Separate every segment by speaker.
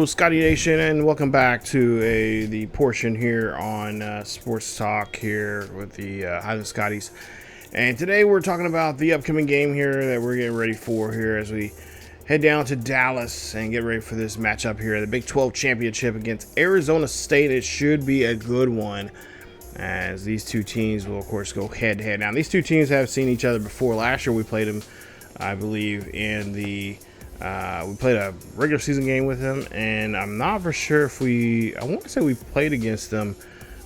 Speaker 1: Hello, Scotty Nation, and welcome back to the portion here on Sports Talk here with the Highland Scotties. And today we're talking about the upcoming game here that we're getting ready for here as we head down to Dallas and get ready for this matchup here, the Big 12 Championship against Arizona State. It should be a good one, as these two teams will, of course, go head-to-head. Now, these two teams have seen each other before. Last year we played them, I believe, in the we played a regular season game with them, and I'm not for sure if I want to say we played against them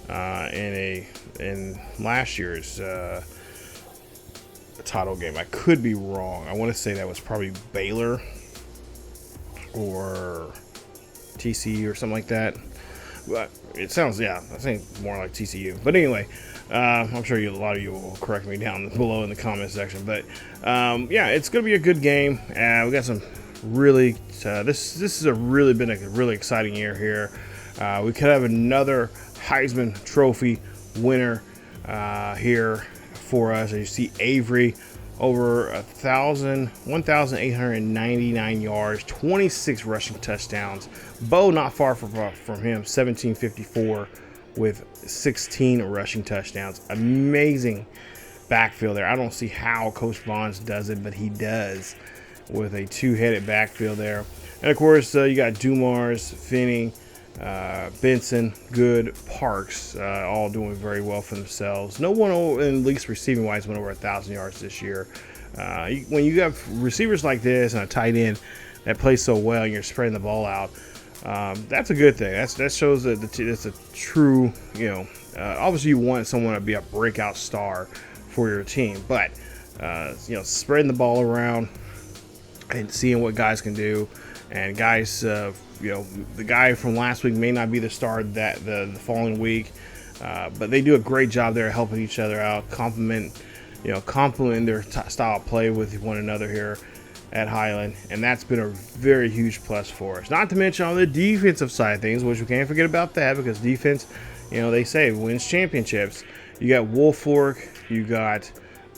Speaker 1: in last year's title game. I could be wrong. I want to say that was probably Baylor or TCU or something like that. But it sounds, I think more like TCU. But anyway, I'm sure a lot of you will correct me down below in the comment section. But it's going to be a good game. We got some really this has been a really exciting year here. We could have another Heisman Trophy winner here for us. As you see, Avery over 1,899 yards, 26 rushing touchdowns. Bo not far from him, 1,754 with 16 rushing touchdowns. Amazing backfield there. I don't see how Coach Bonds does it, but he does, with a two-headed backfield there. And of course, you got Dumars, Finney, Benson, Good, Parks, all doing very well for themselves. No one, in least receiving wise, went over 1,000 yards this year. When you have receivers like this and a tight end that plays so well and you're spreading the ball out, that's a good thing. That shows that it's a true, obviously you want someone to be a breakout star for your team, but spreading the ball around and seeing what guys can do. And guys, the guy from last week may not be the star that the following week, but they do a great job there helping each other out, complement their style of play with one another here at Highland, and that's been a very huge plus for us. Not to mention on the defensive side of things, which we can't forget about that, because defense, they say wins championships. You got Woolfolk, you got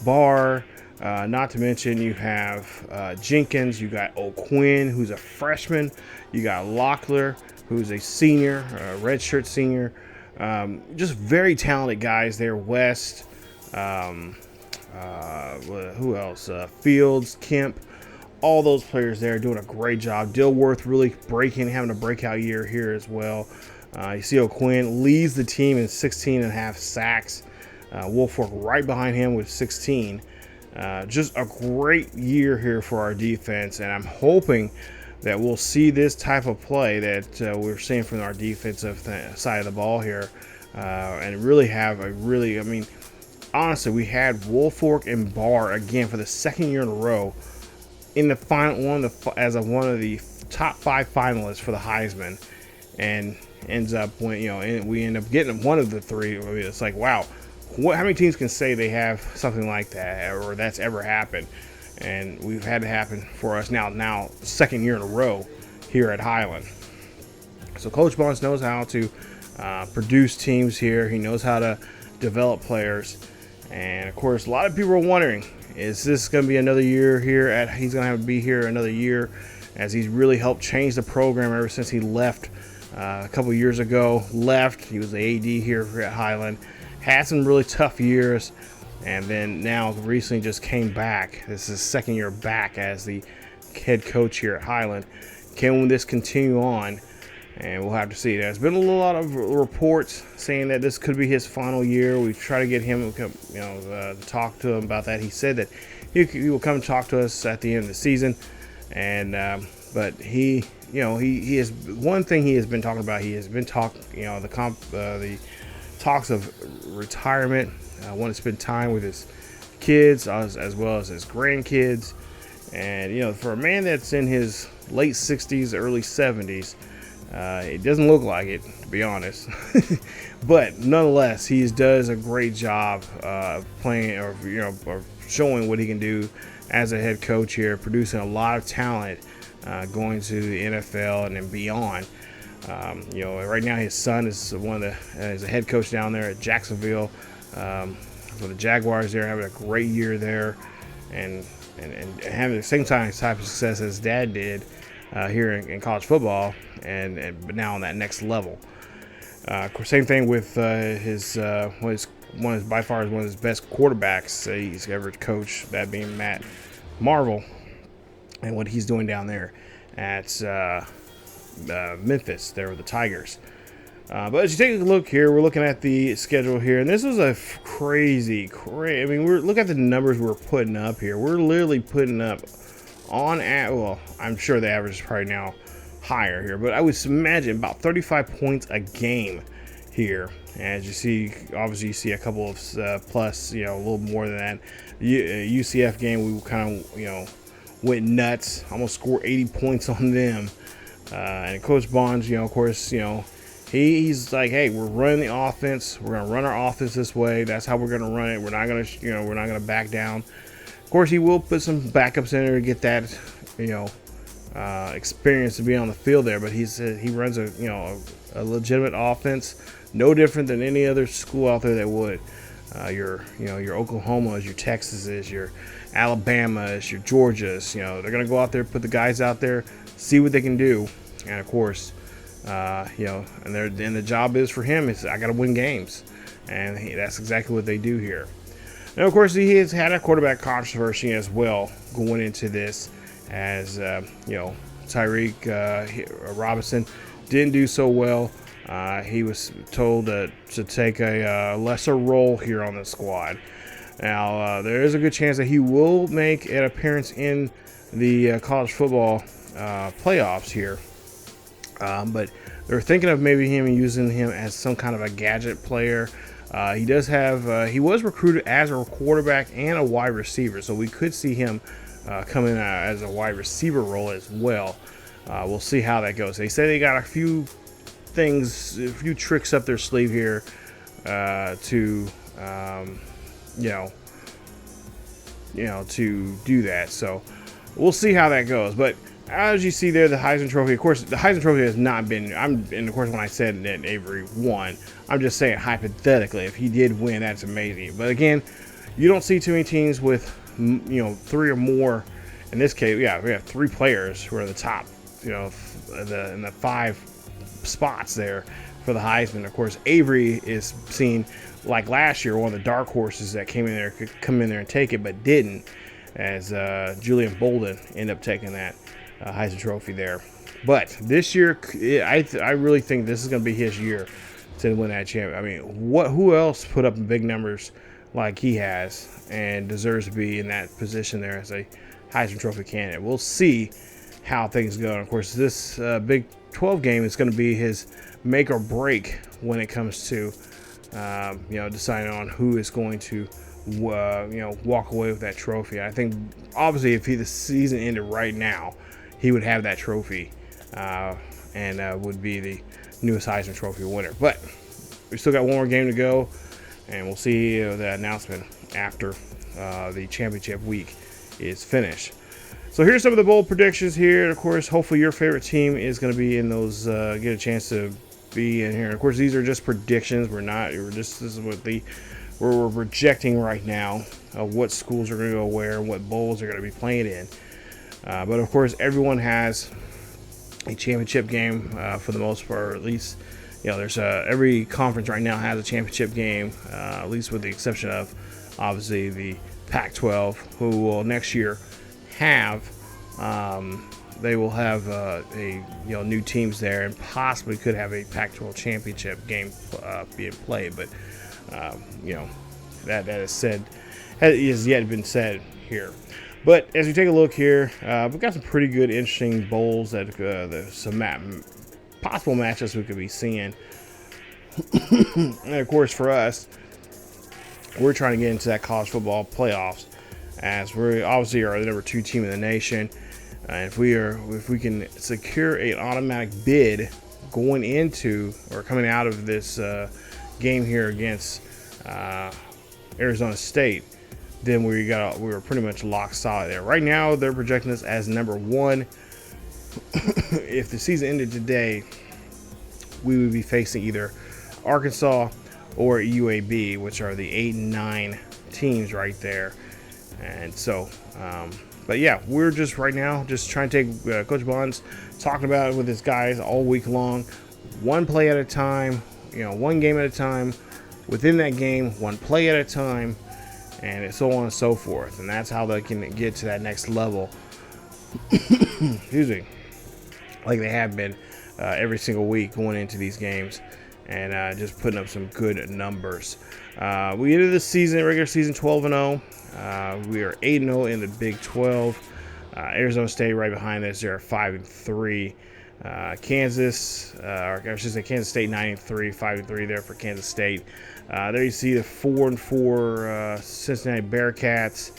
Speaker 1: Barr. Not to mention you have Jenkins, you got O'Quinn, who's a freshman, you got Locklear, who's a senior, a redshirt senior. Just very talented guys there. West, who else? Fields, Kemp, all those players there doing a great job. Dilworth really having a breakout year here as well. You see O'Quinn leads the team in 16.5 sacks. Woolfolk right behind him with 16. Just a great year here for our defense, and I'm hoping that we'll see this type of play that we're seeing from our defensive side of the ball here, and really have honestly, we had Woolfolk and Barr again for the second year in a row in the final one as one of the top 5 finalists for the Heisman, and ends up we end up getting one of the three. It's like, wow. How many teams can say they have something like that, or that's ever happened? And we've had it happen for us now second year in a row here at Highland. So Coach Bonds knows how to produce teams here. He knows how to develop players. And of course, a lot of people are wondering, is this going to be another year here he's going to have to be here another year, as he's really helped change the program ever since he left a couple years ago. He was the AD here at Highland. Had some really tough years, and then now recently just came back. This is his second year back as the head coach here at Highland. Can this continue on? And we'll have to see. There's been a lot of reports saying that this could be his final year. We've tried to get him, to talk to him about that. He said that he will come talk to us at the end of the season, and but he has one thing he has been talking about. He has been the talks of retirement. Want to spend time with his kids as well as his grandkids. And for a man that's in his late 60s, early 70s, it doesn't look like it, to be honest. But nonetheless, he does a great job playing or showing what he can do as a head coach here, producing a lot of talent going to the NFL and then beyond. Right now his son is is a head coach down there at Jacksonville for the Jaguars. There having a great year there, and having the same type of success as dad did here in college football, but now on that next level. Of course, same thing with by far one of his best quarterbacks he's ever coached, that being Matt Marvel, and what he's doing down there at Memphis there with the Tigers. But as you take a look here, we're looking at the schedule here, and this was a crazy. I mean, look at the numbers we're putting up here. We're literally putting up well, I'm sure the average is probably now higher here, but I would imagine about 35 points a game here. As you see, obviously you see a couple of plus, a little more than that. UCF game, we kind of, went nuts, almost scored 80 points on them. And Coach Bonds, of course, he's like, hey, we're running the offense. We're gonna run our offense this way. That's how we're gonna run it. We're not gonna back down. Of course, he will put some backups in there to get that, experience to be on the field there. But he runs a legitimate offense, no different than any other school out there that would. Your Oklahomas, your Texases, your Alabamas, your Georgias. They're gonna go out there, put the guys out there, see what they can do, and of course, and the job is for him is I got to win games, and that's exactly what they do here. And of course, he has had a quarterback controversy as well going into this, as Tyreek Robinson didn't do so well. He was told to take a lesser role here on the squad. Now, there is a good chance that he will make an appearance in the college football playoffs here. But they're thinking of maybe using him as some kind of a gadget player. He was recruited as a quarterback and a wide receiver, so we could see him come in as a wide receiver role as well. We'll see how that goes. They say they got a few tricks up their sleeve here to do that. So we'll see how that goes. But as you see there, the Heisman Trophy, of course, the Heisman Trophy has not been, and of course, when I said that Avery won, I'm just saying hypothetically, if he did win, that's amazing. But again, you don't see too many teams with, three or more. In this case, we have three players who are the top, in the 5 spots there for the Heisman. Of course, Avery is seen like last year, one of the dark horses that could come in there and take it, but didn't, as Julian Bolden ended up taking that Heisman Trophy there. But this year, I really think this is going to be his year to win that championship. I mean, who else put up big numbers like he has and deserves to be in that position there as a Heisman Trophy candidate? We'll see how things go. And of course, this Big 12 game is going to be his make or break when it comes to deciding on who is going to walk away with that trophy. I think obviously if the season ended right now, he would have that trophy and would be the newest Heisman Trophy winner. But we still got one more game to go, and we'll see the announcement after the championship week is finished. So here's some of the bold predictions here. And of course, hopefully your favorite team is going to be in those, get a chance to be in here. And of course, these are just predictions. This is what we're projecting right now of what schools are going to go where and what bowls are going to be playing in. But of course, everyone has a championship game for the most part, or at least, there's every conference right now has a championship game, at least with the exception of obviously the Pac-12, who will next year have they will have new teams there and possibly could have a Pac-12 championship game being played, but that is said has yet been said here. But as we take a look here, we've got some pretty good, interesting bowls that some possible matchups we could be seeing. And of course, for us, we're trying to get into that college football playoffs, as we obviously are the number 2 team in the nation. And if we can secure an automatic bid going into or coming out of this game here against Arizona State, then we were pretty much locked solid there. Right now, they're projecting us as number 1. If the season ended today, we would be facing either Arkansas or UAB, which are the 8 and 9 teams right there. And so, But yeah, we're just right now just trying to take Coach Bonds talking about it with his guys all week long, one play at a time, one game at a time. Within that game, one play at a time, and so on and so forth. And that's how they can get to that next level. Excuse me. Like they have been every single week going into these games, and just putting up some good numbers. We ended the season, regular season, 12-0. We are 8-0 in the Big 12. Arizona State right behind us. They're 5-3. Kansas, or I should say Kansas State 9-3, 5-3 there for Kansas State. There you see the 4-4 Cincinnati Bearcats,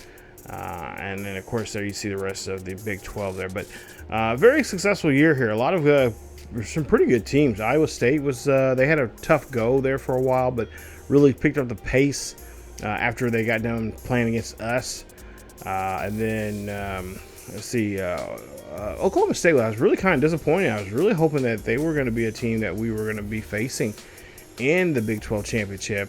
Speaker 1: and then of course there you see the rest of the Big 12 there. But very successful year here. A lot of some pretty good teams. Iowa State was they had a tough go there for a while, but really picked up the pace after they got done playing against us. And then let's see. Oklahoma State, I was really kind of disappointed. I was really hoping that they were going to be a team that we were going to be facing in the Big 12 championship,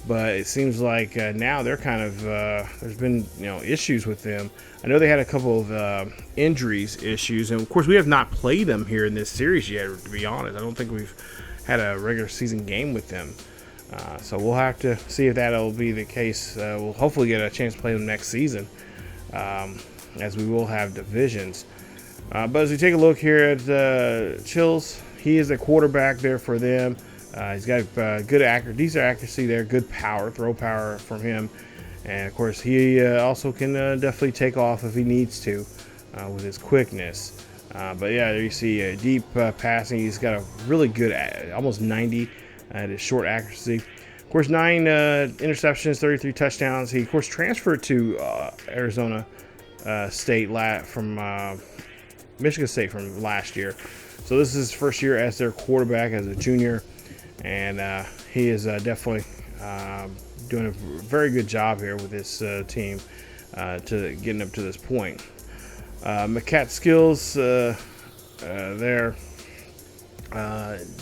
Speaker 1: but it seems like now they're kind of there's been issues with them. I know they had a couple of injuries issues, and of course we have not played them here in this series yet. To be honest, I don't think we've had a regular season game with them, so we'll have to see if that'll be the case. We'll hopefully get a chance to play them next season, as we will have divisions. But as we take a look here at Chills, he is a quarterback there for them. He's got good decent accuracy there, good power, throw power from him. And, of course, he also can definitely take off if he needs to with his quickness. But, yeah, there you see deep passing. He's got a really good, almost 90 at his short accuracy. Of course, 9 interceptions, 33 touchdowns. He, of course, transferred to Arizona State from Michigan State from last year. So this is his first year as their quarterback as a junior, and he is definitely doing a very good job here with this team to getting up to this point. McCat Skills, they're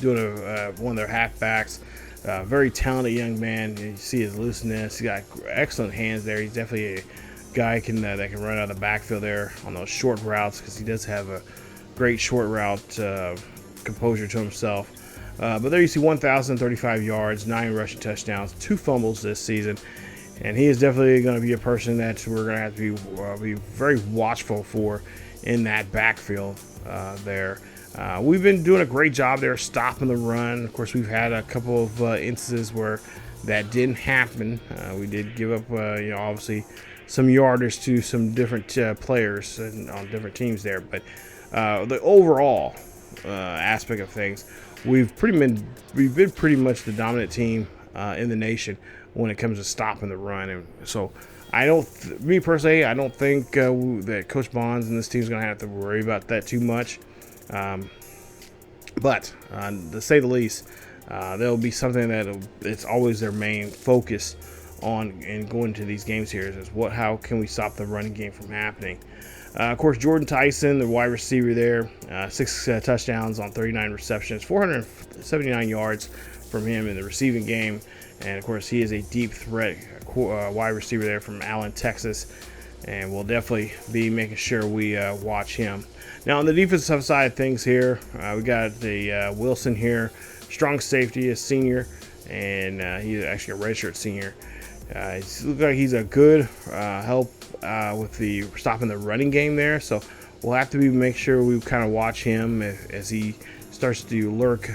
Speaker 1: doing one of their halfbacks. Very talented young man. You see his looseness. He's got excellent hands there. He's definitely a guy that can run out of the backfield there on those short routes, because he does have a great short route composure to himself. But there you see 1,035 yards, 9 rushing touchdowns, 2 fumbles this season, and he is definitely going to be a person that we're going to have to be very watchful for in that backfield there. We've been doing a great job there stopping the run. Of course, we've had a couple of instances where that didn't happen. We did give up, obviously, some yardage to some different players on different teams there, but the overall aspect of things, we've been pretty much the dominant team in the nation when it comes to stopping the run. And so me personally, I don't think that Coach Bonds and this team is going to have to worry about that too much. But to say the least, there'll be something that it's always their main focus on and going to these games here is how can we stop the running game from happening. Of course, Jordan Tyson, the wide receiver there, 6 touchdowns on 39 receptions, 479 yards from him in the receiving game. And of course, he is a deep threat wide receiver there from Allen, Texas, and we'll definitely be making sure we watch him. Now on the defensive side of things here, we got the Wilson here, strong safety, a senior, and he's actually a redshirt senior. It looks like he's a good help with the stopping the running game there. So we'll have to make sure we kind of watch him as he starts to lurk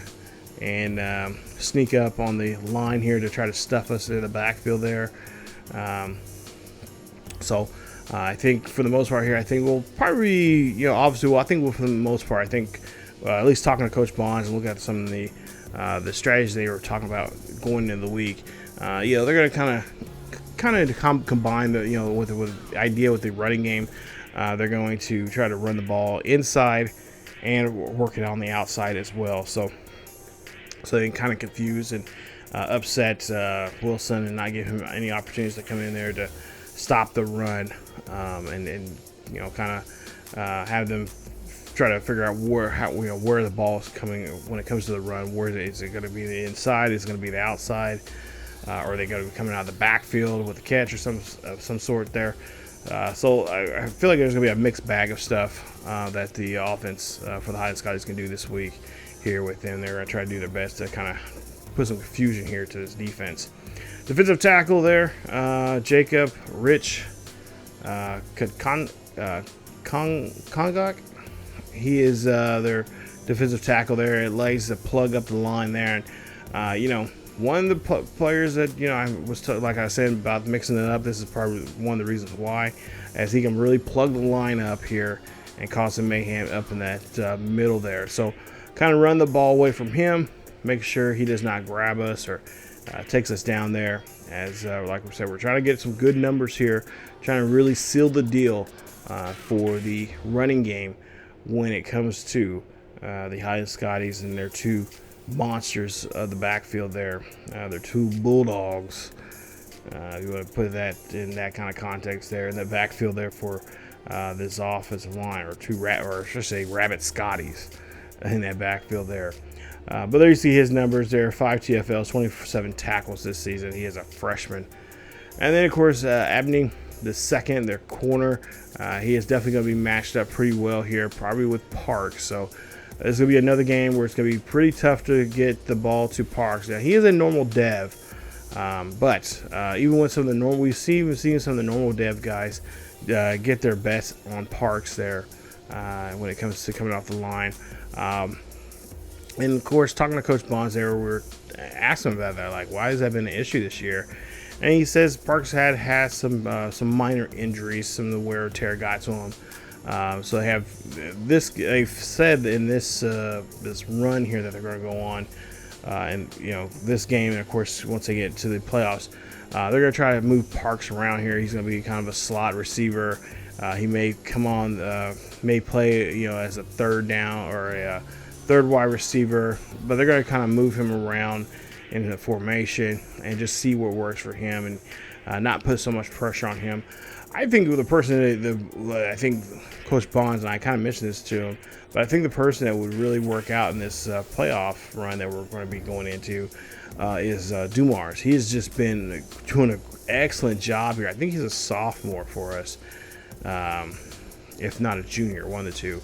Speaker 1: and sneak up on the line here to try to stuff us in the backfield there. I think for the most part here, I think we'll probably, obviously, I think for the most part, I think at least talking to Coach Bonds and looking at some of the strategies they were talking about going into the week. They're going to kind of combine the with the idea with the running game. They're going to try to run the ball inside and work it on the outside as well. So they can kind of confuse and upset Wilson and not give him any opportunities to come in there to stop the run, and have them try to figure out where the ball is coming when it comes to the run. Where is it going to be the inside? Is it going to be the outside? Or are they going to be coming out of the backfield with a catch or some sort there? So I feel like there's going to be a mixed bag of stuff that the offense for the Highland Scotties can do this week here with them. They're going to try to do their best to kind of put some confusion here to this defense. Defensive tackle there, Jacob Rich Kongok. He is their defensive tackle there. It likes to plug up the line there. And, one of the players that, I was like I said about mixing it up, this is probably one of the reasons why, as he can really plug the line up here and cause some mayhem up in that middle there. So kind of run the ball away from him, make sure he does not grab us or takes us down there. As like we said, we're trying to get some good numbers here, trying to really seal the deal for the running game when it comes to the Highland Scotties and their two monsters of the backfield there. They're two bulldogs. You want to put that in that kind of context there in the backfield there for this offensive line, or rabbit Scotties in that backfield there. But there you see his numbers there: 5 TFLs, 27 tackles this season. He is a freshman. And then of course Abney the second, their corner. He is definitely going to be matched up pretty well here, probably with Parks. So this is going to be another game where it's going to be pretty tough to get the ball to Parks. Now, he is a normal dev, but even with some of the normal, we've seen some of the normal dev guys get their best on Parks there when it comes to coming off the line. And of course, talking to Coach Bonds there, we're asking him about that, like, why has that been an issue this year? And he says Parks had some minor injuries, some of the wear and tear got to him. So they have this. They've said in this run here that they're going to go on, and this game, and of course once they get to the playoffs, they're going to try to move Parks around here. He's going to be kind of a slot receiver. He may come on, may play as a third down or a third wide receiver, but they're going to kind of move him around in the formation and just see what works for him and not put so much pressure on him. I think the person I think Coach Bonds, and I kind of mentioned this to him, but I think the person that would really work out in this playoff run that we're going to be going into is Dumars. He has just been doing an excellent job here. I think he's a sophomore for us, if not a junior, one of the two.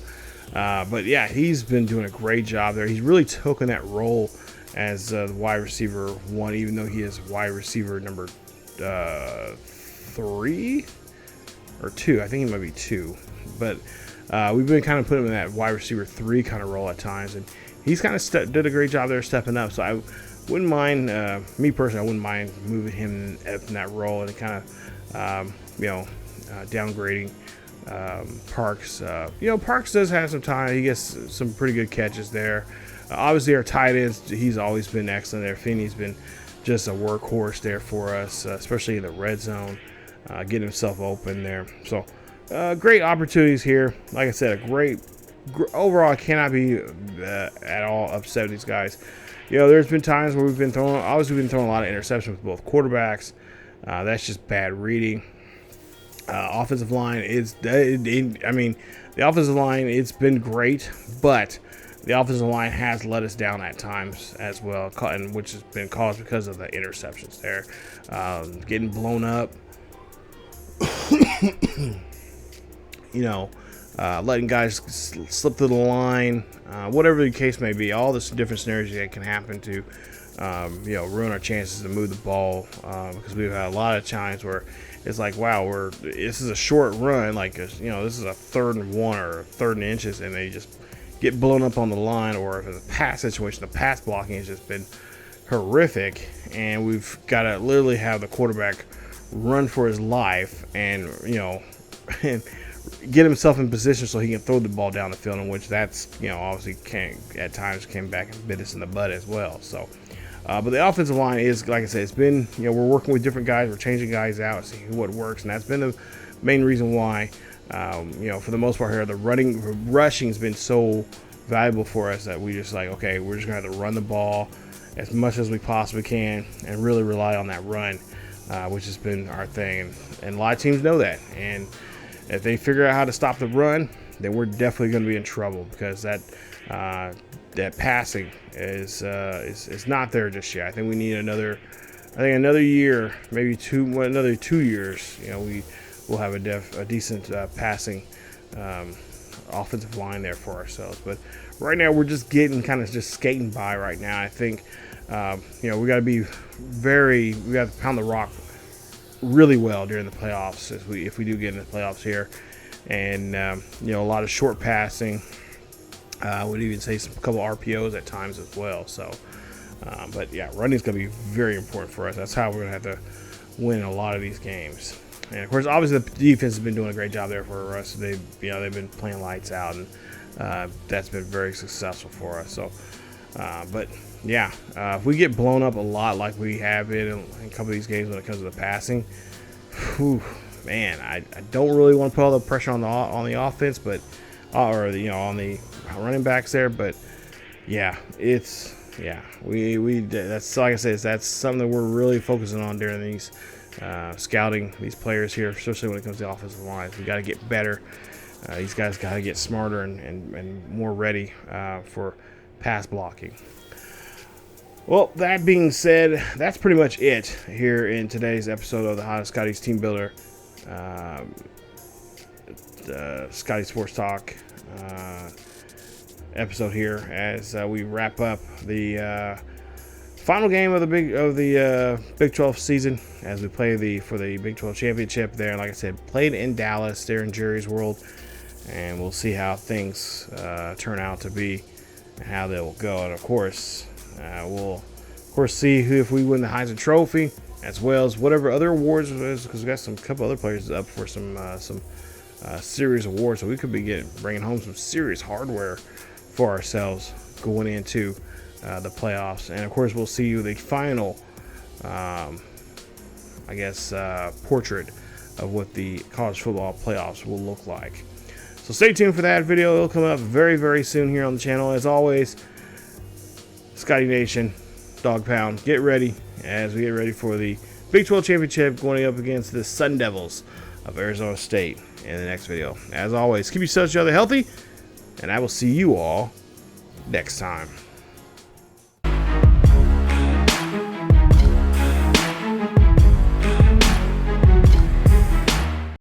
Speaker 1: But yeah, he's been doing a great job there. He's really taken that role as the wide receiver one, even though he is wide receiver number 3 or 2. I think he might be 2. But we've been kind of putting him in that wide receiver 3 kind of role at times, and he's kind of did a great job there stepping up. So I wouldn't mind, me personally, I wouldn't mind moving him in that role and kind of, downgrading Parks. Parks does have some time. He gets some pretty good catches there. Obviously, our tight ends, he's always been excellent there. Finney's been just a workhorse there for us, especially in the red zone, getting himself open there. So, great opportunities here. Like I said, overall, I cannot be at all upset with these guys. There's been times where we've been throwing a lot of interceptions with both quarterbacks. That's just bad reading. Offensive line the offensive line, it's been great, but the offensive line has let us down at times as well, and which has been caused because of the interceptions there, getting blown up. Letting guys slip through the line, whatever the case may be. All this different scenarios that can happen to, ruin our chances to move the ball, because we've had a lot of times where it's like, wow, this is a short run, like this is a 3rd and 1 or 3rd and inches, and they just get blown up on the line. Or if it's a pass situation, the pass blocking has just been horrific, and we've got to literally have the quarterback run for his life and and get himself in position so he can throw the ball down the field, in which that's obviously at times came back and bit us in the butt as well. So but the offensive line is, like I said, it's been we're working with different guys, we're changing guys out, seeing what works, and that's been the main reason why for the most part here, the rushing has been so valuable for us that we just like, okay, we're just gonna have to run the ball as much as we possibly can and really rely on that run, which has been our thing, and a lot of teams know that. And if they figure out how to stop the run, then we're definitely going to be in trouble, because that passing is not there just yet. I think we need another year, maybe another 2 years. We we'll have a decent passing offensive line there for ourselves. But right now we're just getting kind of just skating by right now. I think we got to be we got to pound the rock really well during the playoffs if we do get into the playoffs here, and a lot of short passing. I would even say a couple RPOs at times as well. So, but yeah, running is going to be very important for us. That's how we're going to have to win a lot of these games. And of course, obviously, the defense has been doing a great job there for us. They've been playing lights out, and that's been very successful for us. So, but yeah, if we get blown up a lot like we have been in a couple of these games when it comes to the passing, whew, man, I don't really want to put all the pressure on the offense, but on the running backs there. But yeah, that's like I said, that's something that we're really focusing on during these scouting these players here, especially when it comes to offensive lines. We got to get better. These guys got to get smarter and more ready for pass blocking. Well, that being said, that's pretty much it here in today's episode of the Highland Scotties Team Builder, Scotties Sports Talk episode here, as we wrap up the final game of the Big 12 season, as we play for the Big 12 championship there. Like I said, played in Dallas there in Jerry's World, and we'll see how things turn out to be and how they will go. And of course, we'll see if we win the Heisman Trophy, as well as whatever other awards, because we got a couple other players up for some serious awards, so we could be bringing home some serious hardware for ourselves going into the playoffs. And of course, we'll see you the final, portrait of what the college football playoffs will look like. So stay tuned for that video. It'll come up very, very soon here on the channel. As always, Scotty Nation, Dog Pound, get ready as we get ready for the Big 12 championship, going up against the Sun Devils of Arizona State in the next video. As always, keep yourselves healthy, and I will see you all next time.